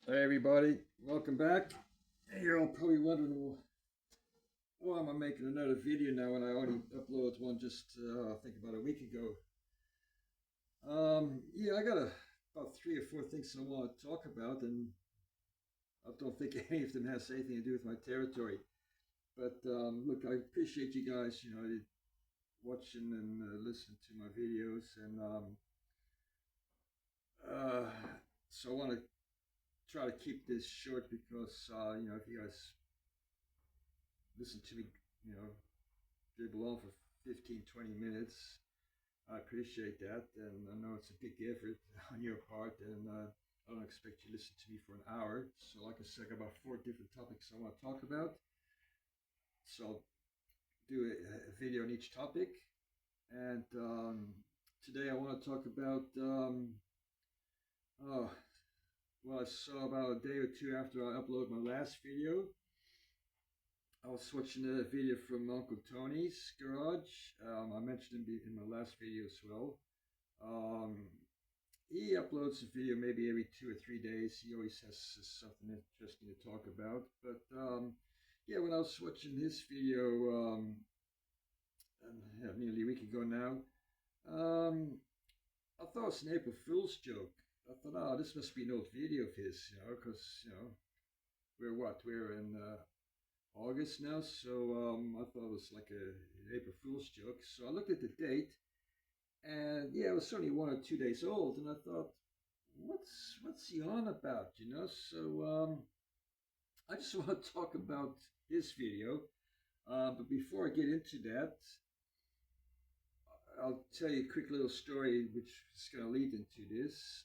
Hey everybody, welcome back. You're all probably wondering why am I making another video now when I already uploaded one just I think about a week ago. Yeah, I got about three or four things I want to talk about, and I don't think any of them has anything to do with my territory. But look, I appreciate you guys, watching and listening to my videos, and so I want to try to keep this short because if you guys listen to me, you know, dribble on for 15, 20 minutes. I appreciate that. And I know it's a big effort on your part. And I don't expect you to listen to me for an hour. So, like I said, I got about four different topics I want to talk about. So, I'll do a video on each topic. And today I want to talk about oh, well, I saw about a day or two after I uploaded my last video. I was watching a video from Uncle Tony's Garage. I mentioned him in my last video as well. Um, he uploads a video maybe every 2 or 3 days. He always has something interesting to talk about. But yeah, when I was watching his video nearly a week ago now, um, I thought it was an April Fool's joke. I thought, oh, this must be an old video of his, because we're in August now, so I thought it was like an April Fool's joke. So I looked at the date, and yeah, it was only 1 or 2 days old, and I thought, what's he on about, So I just want to talk about his video, but before I get into that, I'll tell you a quick little story which is going to lead into this.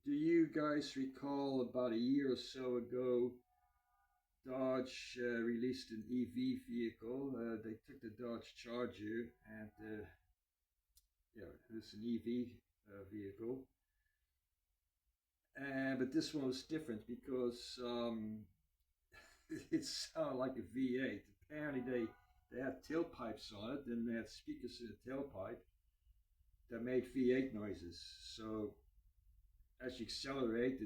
Do you guys recall about a year or so ago? Dodge released an EV vehicle. They took the Dodge Charger, and yeah, it's an EV vehicle. And but this one was different because it sounded like a V8. Apparently, they had tailpipes on it, and they had speakers in the tailpipe that made V8 noises. So as you accelerate,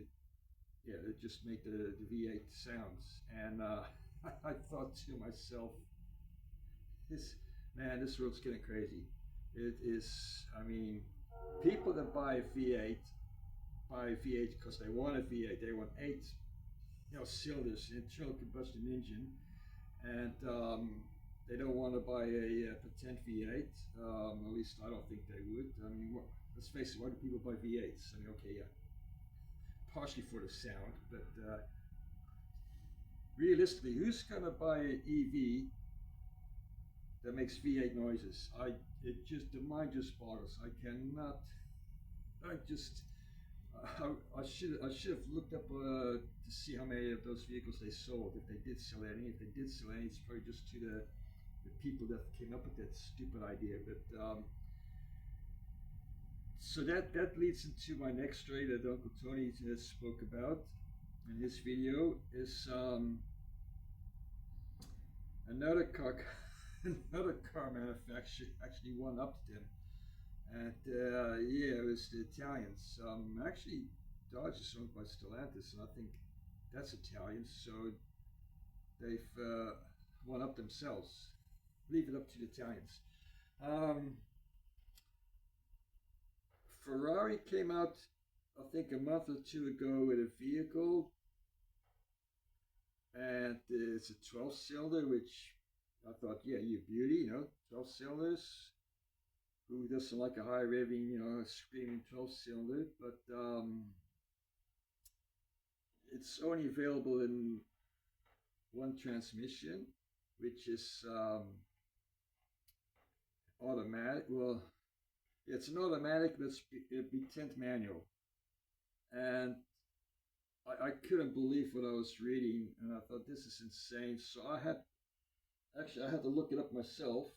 it just made the V8 sounds. And I thought to myself, this this world's getting crazy. It is. I mean, people that buy a V8 because they want a V8. They want eight, cylinders, internal combustion engine, and they don't want to buy a pretend V8. At least I don't think they would. I mean, let's face it. Why do people buy V8s? I mean, okay, yeah, partially for the sound, but realistically, who's gonna buy an EV that makes V8 noises? The mind just boggles. I cannot. I just I should have looked up to see how many of those vehicles they sold. If they did sell any, it's probably just to the people that came up with that stupid idea. But so that leads into my next story that Uncle Tony spoke about in his video. Is another car another car manufacturer actually one upped them, and yeah, it was the Italians. Actually, Dodge is owned by Stellantis, and I think that's Italian, so they've one up themselves. Leave it up to the Italians. Um, Ferrari came out, I think, a month or two ago with a vehicle, and it's a 12 cylinder, which I thought, yeah, you beauty, 12 cylinders. Who doesn't like a high revving, screaming 12 cylinder? But it's only available in one transmission, which is automatic. Well, it's an automatic, but it'd be 10th manual. And I couldn't believe what I was reading, and I thought this is insane. So I had to look it up myself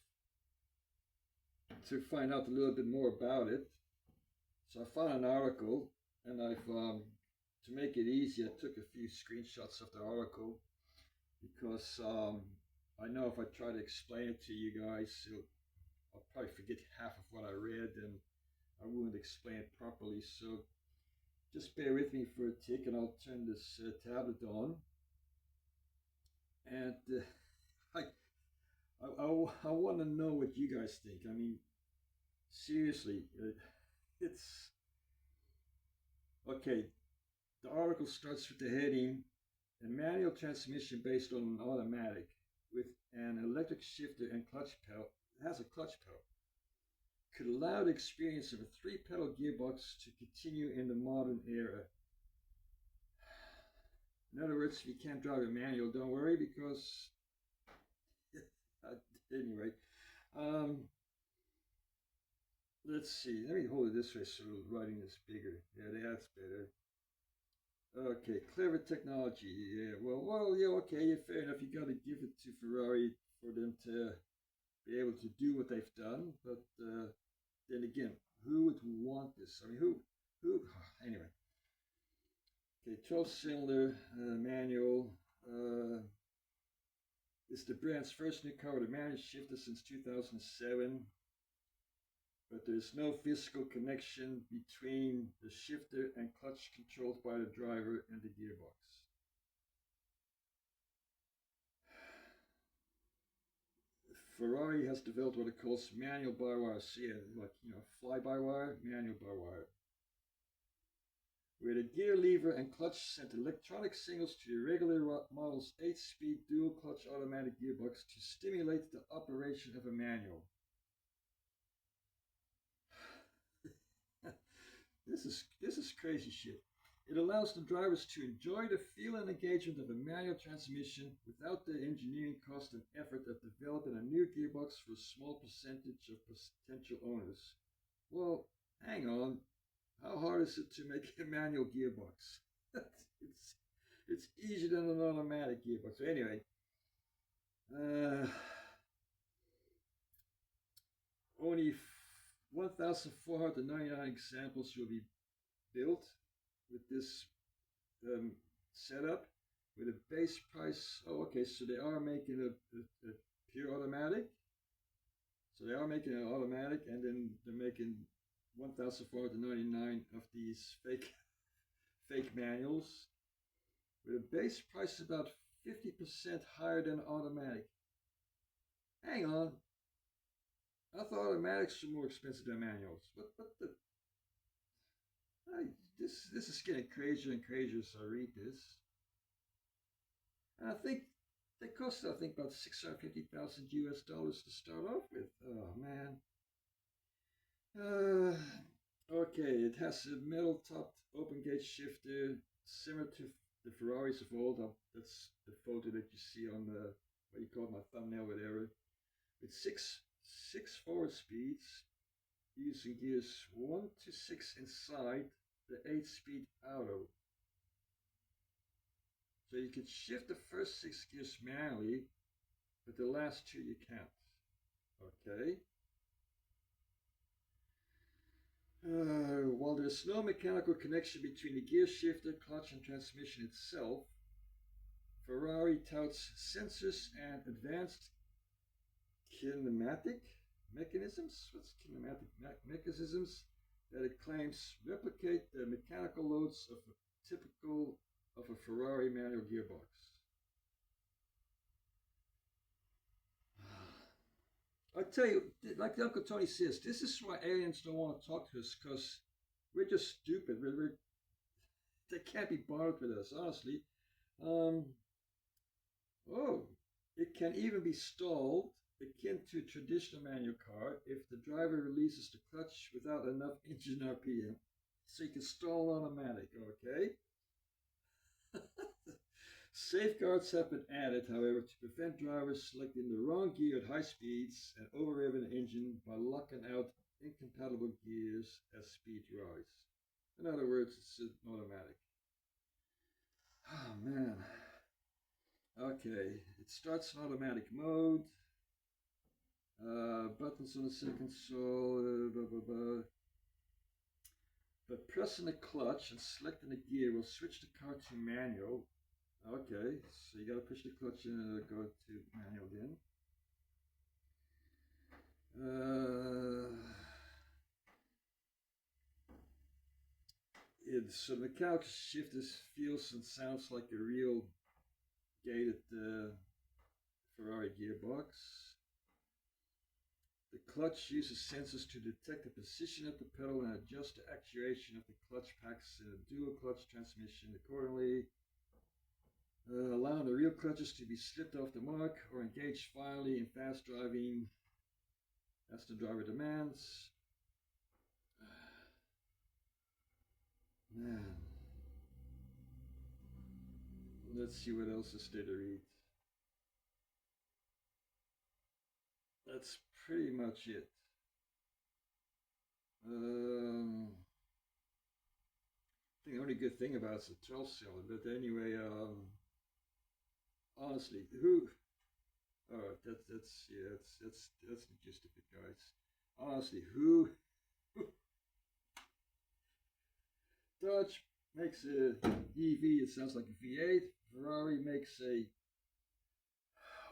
to find out a little bit more about it. So I found an article, and I've to make it easy, I took a few screenshots of the article because I know if I try to explain it to you guys, I'll probably forget half of what I read, and I wouldn't explain it properly. So Just bear with me for a tick, and I'll turn this tablet on. And I, I want to know what you guys think. I mean, seriously, it's okay. The article starts with the heading: a manual transmission based on an automatic with an electric shifter and clutch pedal. It has a clutch pedal. Could allow the experience of a three-pedal gearbox to continue in the modern era. In other words, if you can't drive a manual, don't worry, because anyway, um, let's see. Let me hold it this way so the writing is bigger. Yeah, that's better. Okay, clever technology. Yeah, yeah, okay, yeah, fair enough. You got to give it to Ferrari for them to be able to do what they've done. But then again, who would want this? I mean, who? Anyway, okay, 12-cylinder manual. It's the brand's first new car with a manual shifter since 2007. But there's no physical connection between the shifter and clutch controlled by the driver and the gearbox. Ferrari has developed what it calls manual by-wire, like fly-by-wire, manual by-wire, where the gear lever and clutch sent electronic signals to the regular model's 8-speed dual-clutch automatic gearbox to stimulate the operation of a manual. This is crazy shit. It allows the drivers to enjoy the feel and engagement of a manual transmission without the engineering cost and effort of developing a new gearbox for a small percentage of potential owners. Well, hang on. How hard is it to make a manual gearbox? it's easier than an automatic gearbox. So anyway, only 1,499 examples will be built with this setup with a base price. Oh, okay, so they are making a pure automatic. So they are making an automatic, and then they're making 1,499 of these fake manuals with a base price about 50% higher than automatic. Hang on. I thought automatics were more expensive than manuals. What the? This is getting crazier and crazier as I read this. And I think they cost, about $650,000 US to start off with. Oh man. Okay, it has a metal-topped open-gate shifter, similar to the Ferraris of old. That's the photo that you see on the what you call my thumbnail, whatever. With six forward speeds, using gears 1 to 6 inside the 8-speed auto. So you can shift the first 6 gears manually, but the last 2 you can't. Okay. While there's no mechanical connection between the gear shifter, clutch, and transmission itself, Ferrari touts sensors and advanced kinematic mechanisms. What's kinematic mechanisms? That it claims replicate the mechanical loads of a typical of a Ferrari manual gearbox. I tell you, like Uncle Tony says, this is why aliens don't want to talk to us, because we're just stupid. They can't be bothered with us, honestly. It can even be stalled, akin to a traditional manual car, if the driver releases the clutch without enough engine RPM. So you can stall automatic, okay? Safeguards have been added, however, to prevent drivers selecting the wrong gear at high speeds and overrevving the engine by locking out incompatible gears as speed rise. In other words, it's an automatic. Oh man. Okay, it starts in automatic mode. Buttons on the center console. But pressing the clutch and selecting the gear will switch the car to manual. Okay, so you gotta push the clutch in and go to manual again. So the mechanical shifter feels and sounds like a real gated Ferrari gearbox. The clutch uses sensors to detect the position of the pedal and adjust the actuation of the clutch packs in a dual clutch transmission accordingly, allowing the real clutches to be slipped off the mark or engaged finally in fast driving as the driver demands. Man, let's see what else is there to read. That's pretty much it. I think the only good thing about it's a 12 cylinder, but anyway, honestly, who? Oh, that's yeah, that's the gist of it, guys. Honestly, who? Dodge makes a EV. It sounds like a V8. Ferrari makes a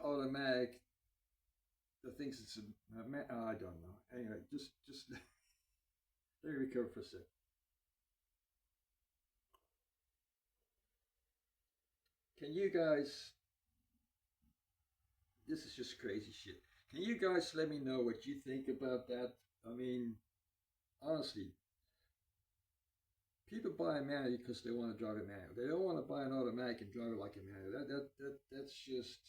automatic that thinks it's a. I don't know. Anyway, just let me recover for a sec. Can you guys? This is just crazy shit. Can you guys let me know what you think about that? I mean, honestly, people buy a manual because they want to drive a manual. They don't want to buy an automatic and drive it like a manual. That's just.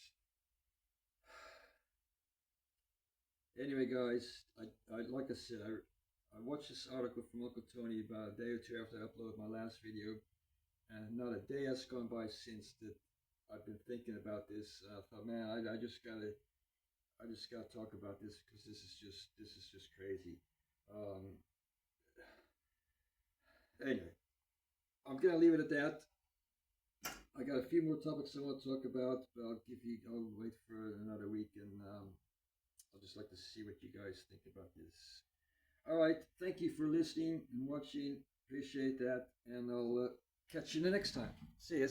Anyway, guys, I like I said, I watched this article from Uncle Tony about a day or two after I uploaded my last video, and not a day has gone by since that I've been thinking about this. I thought, man, I just gotta talk about this because this is just crazy. Um, anyway, I'm gonna leave it at that. I got a few more topics I want to talk about, but I'll wait for another week, and I'll just like to see what you guys think about this. All right, thank you for listening and watching. Appreciate that, and I'll catch you the next time. See you.